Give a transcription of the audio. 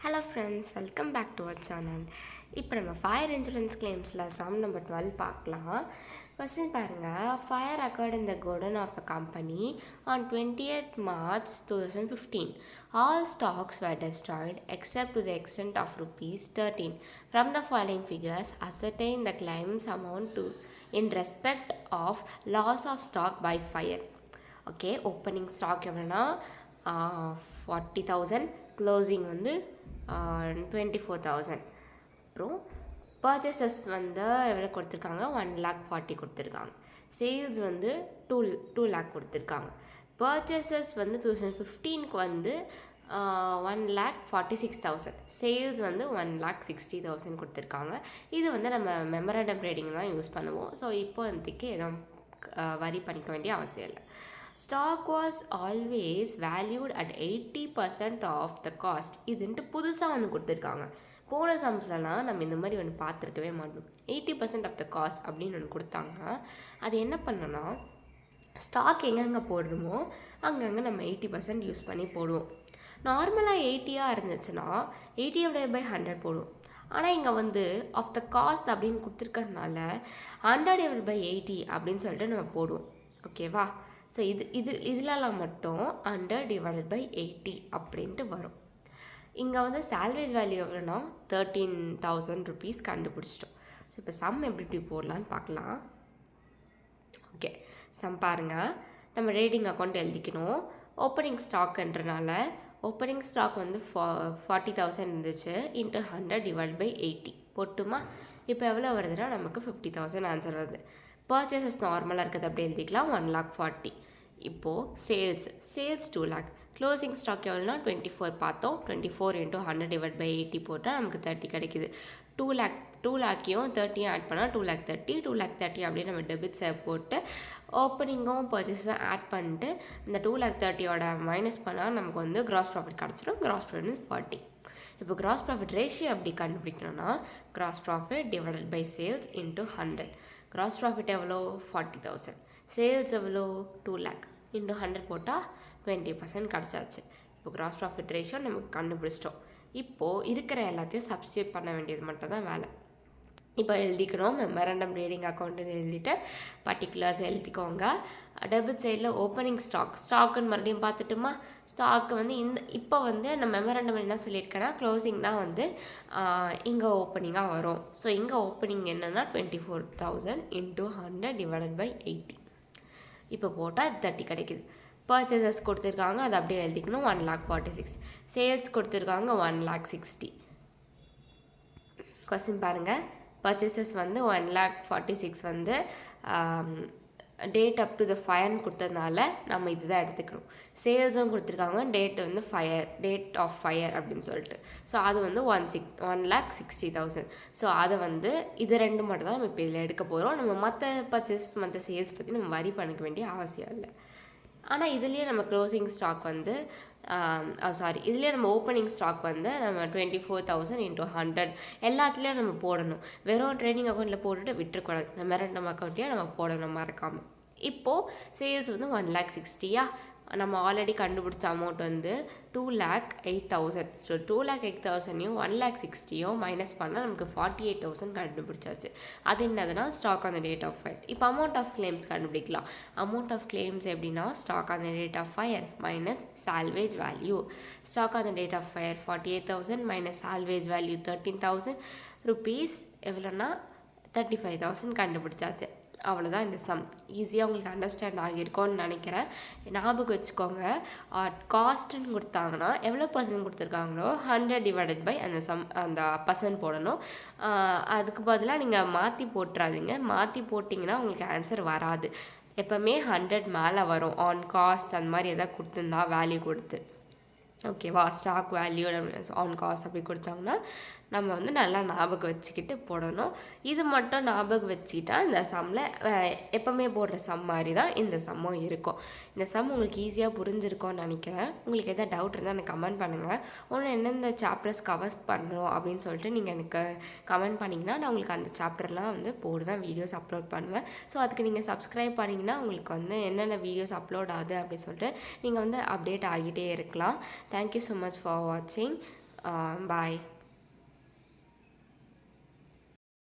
Hello friends, welcome back to our channel. இப்போ நம்ம fire insurance கிளைம்ஸில் sum number 12 பார்க்கலாம். First பாருங்கள், fire occurred in the godown of a company on 20th March 2015. All stocks were destroyed except to the extent of rupees 13. From the following figures, ascertain the claims amount to in respect of loss of stock by fire. Okay, opening stock எவ்வளோனா 40,000, closing வந்து 24,000. அப்புறம் purchases வந்து எவ்வளோ கொடுத்துருக்காங்க, 1,40,000 கொடுத்துருக்காங்க. Sales வந்து 2 lakh கொடுத்துருக்காங்க. Purchases வந்து 2015க்கு வந்து 1,46,000, சேல்ஸ் வந்து 1,60,000 கொடுத்துருக்காங்க. இது வந்து நம்ம மெமரண்டம் ட்ரேடிங் தான் யூஸ் பண்ணுவோம். ஸோ இப்போதைக்கு எதுவும் வரி பண்ணிக்க வேண்டிய அவசியம் இல்லை. Stock was always valued at 80% of the cost. இதுன்ட்டு புதுசாக ஒன்று கொடுத்துருக்காங்க. போன சம்ஸ்லலாம் நம்ம இந்த மாதிரி ஒன்று பார்த்துருக்கவே மாட்டோம். 80% ஆஃப் த காஸ்ட் அப்படின்னு ஒன்று கொடுத்தாங்க. அது என்ன பண்ணோன்னா, ஸ்டாக் எங்கெங்கே போடுறோமோ அங்கங்கே நம்ம 80% யூஸ் பண்ணி போடுவோம். நார்மலாக 80 இருந்துச்சுன்னா 80/100 போடுவோம். ஆனால் இங்கே வந்து ஆஃப் த காஸ்ட் அப்படின்னு கொடுத்துருக்கறதுனால 100/80 அப்படின்னு சொல்லிட்டு நம்ம போடுவோம். ஓகேவா? ஸோ இதிலலாம் மட்டும் 100/80 அப்படின்ட்டு வரும். இங்கே வந்து சால்வேஜ் வேல்யூ எவ்வளோனா 13,000 rupees கண்டுபிடிச்சிட்டோம். ஸோ இப்போ சம் எப்படி போடலான்னு பார்க்கலாம். ஓகே, சம் பாருங்கள். நம்ம ரேட்டிங் அக்கௌண்ட் எழுதிக்கணும். ஓப்பனிங் ஸ்டாக்குன்றனால ஓப்பனிங் ஸ்டாக் வந்து 40,000 இருந்துச்சு, இன்ட்டு 100/80 போட்டுமா. இப்போ எவ்வளோ வருதுன்னா நமக்கு 50,000 ஆன்சர் வருது. பர்ச்சேசஸ் நார்மலாக இருக்கிறது அப்படி எழுதிக்கலாம், 1,40,000. இப்போது சேல்ஸ் 2 lakh. க்ளோசிங் ஸ்டாக் எவ்வளோனா 24 பார்த்தோம். 24 × 100/80 போட்டால் நமக்கு 30 கிடைக்குது. 2 lakhையும் 30யும் ஆட் பண்ணால் 2,30,000. 2,30,000 அப்படியே நம்ம டெபிட்ஸை போட்டு ஓப்பனிங்கும் பர்ச்சேஸும் ஆட் பண்ணிட்டு இந்த 2,30,000 மைனஸ் பண்ணால் நமக்கு வந்து கிராஸ் ப்ராஃபிட் கிடச்சிடும். கிராஸ் ப்ராஃபிட் வந்து 40. இப்போ கிராஸ் ப்ராஃபிட் ரேஷியோ எப்படி கண்டுபிடிக்கணும்னா, gross profit divided by sales into 100. Gross profit எவ்வளோ 40,000, சேல்ஸ் எவ்வளோ 2 lakh, இன்ட்டு 100 போட்டால் 20% கிடச்சாச்சு. இப்போ கிராஸ் ப்ராஃபிட் ரேஷியோ நமக்கு கண்டுபிடிச்சிட்டோம். இப்போது இருக்கிற எல்லாத்தையும் சப்ஸ்டியூட் பண்ண வேண்டியது மட்டும் தான் வேலை. இப்போ எழுதிக்கணும், மெமரண்டம் ட்ரேடிங் அக்கௌண்ட்டுன்னு எழுதிட்டு பர்டிகுலர்ஸ் எழுதிக்கோங்க. டெபிட் சைடில் ஓப்பனிங் ஸ்டாக்குன்னு மறுபடியும் பார்த்துட்டுமா. ஸ்டாக்கு வந்து இப்போ வந்து நான் மெமரண்டம் என்ன சொல்லியிருக்கேன்னா, க்ளோசிங் தான் வந்து இங்கே ஓப்பனிங்காக வரும். ஸோ இங்கே ஓப்பனிங் என்னென்னா 24,000 × 100/80. இப்போ போட்டால் 30 கிடைக்குது. பர்ச்சேசஸ் கொடுத்துருக்காங்க, அதை அப்படியே எழுதிக்கணும், 1,46,000. சேல்ஸ் கொடுத்துருக்காங்க 1,60,000. கொஸ்டின் பாருங்கள். பர்ச்சேசஸ் வந்து 1,46,000 வந்து டேட் அப் டு த ஃபயர்னு கொடுத்ததுனால நம்ம இதுதான் எடுத்துக்கணும். சேல்ஸும் கொடுத்துருக்காங்க, டேட் ஆஃப் ஃபயர் அப்படின்னு சொல்லிட்டு. ஸோ அது வந்து 1,60,000. ஸோ அதை வந்து இது ரெண்டு மட்டும் தான் நம்ம இப்போ இதில் எடுக்க போகிறோம். நம்ம மற்ற பர்ச்சேசஸ் மற்ற சேல்ஸ் பற்றி நம்ம வரி பண்ணிக்க வேண்டிய அவசியம் இல்லை. ஆனால் இதுலேயே நம்ம க்ளோசிங் ஸ்டாக் வந்து இதுலேயே நம்ம ஓப்பனிங் ஸ்டாக் வந்து நம்ம 24,000 × 100 எல்லாத்துலேயும் நம்ம போடணும். வெறும் ட்ரேடிங் அக்கௌண்ட்டில் போட்டுட்டு விட்டுறக்கூடாது. மெமரண்டம் அக்கௌண்ட்லேயே நம்ம போடணும் மறக்காமல். இப்போது சேல்ஸ் வந்து 1,60,000. நம்ம ஆல்ரெடி கண்டுபிடிச்ச அமௌண்ட் வந்து 2,08,000. ஸோ 2,08,000யும் 1,60,000யும் மைனஸ் பண்ணால் நமக்கு 48,000 கண்டுபிடிச்சாச்சு. அது என்னதுன்னா stock on the date of fire. இப்போ அமௌண்ட் ஆஃப் கிளைம்ஸ் கண்டுபிடிக்கலாம். அமௌண்ட் ஆஃப் கிளைம்ஸ் எப்படின்னா, stock on the date of fire minus salvage value. Stock on the date of fire 48,000 minus salvage value 13,000 rupees எவ்வளோன்னா 35,000 கண்டுபிடிச்சாச்சு. அவ்வளோதான் இந்த some. ஈஸியாக உங்களுக்கு understand ஆகியிருக்கோன்னு நினைக்கிறேன். ஞாபகம் வச்சுக்கோங்க, காஸ்ட்டுன்னு கொடுத்தாங்கன்னா எவ்வளோ பர்சன்ட் கொடுத்துருக்காங்களோ 100/by அந்த பர்சன்ட் போடணும். அதுக்கு பதிலாக நீங்கள் மாற்றி போட்டுறாதீங்க. மாற்றி போட்டிங்கன்னா உங்களுக்கு ஆன்சர் வராது. எப்போவுமே 100 மேலே வரும். ஆன் காஸ்ட் அந்த மாதிரி எதாவது கொடுத்துருந்தா வேல்யூ கொடுத்து, ஓகேவா, ஸ்டாக் வேல்யூ ஆன் காஸ்ட் அப்படி கொடுத்தாங்கன்னா நம்ம வந்து நல்லா ஞாபகம் வச்சுக்கிட்டு போடணும். இது மட்டும் ஞாபகம் வச்சுக்கிட்டா இந்த சம்மில் எப்போவுமே போடுற சம் மாதிரி தான் இந்த சம்மும் இருக்கும். இந்த சம் உங்களுக்கு ஈஸியாக புரிஞ்சிருக்கோன்னு நினைக்கிறேன். உங்களுக்கு எதாவது டவுட் இருந்தால் எனக்கு கமெண்ட் பண்ணுங்கள். ஒன்று எந்தெந்த சாப்டர்ஸ் கவர்ஸ் பண்ணணும் அப்படின்னு சொல்லிட்டு நீங்கள் எனக்கு கமெண்ட் பண்ணிங்கன்னா நான் உங்களுக்கு அந்த சாப்டர்லாம் வந்து போடுவேன், வீடியோஸ் அப்லோட் பண்ணுவேன். ஸோ அதுக்கு நீங்கள் சப்ஸ்கிரைப் பண்ணிங்கன்னா உங்களுக்கு வந்து என்னென்ன வீடியோஸ் அப்லோட் ஆகுது அப்படின்னு சொல்லிட்டு நீங்கள் வந்து அப்டேட் ஆகிட்டே இருக்கலாம். தேங்க்யூ ஸோ மச் ஃபார் வாட்சிங். பாய்.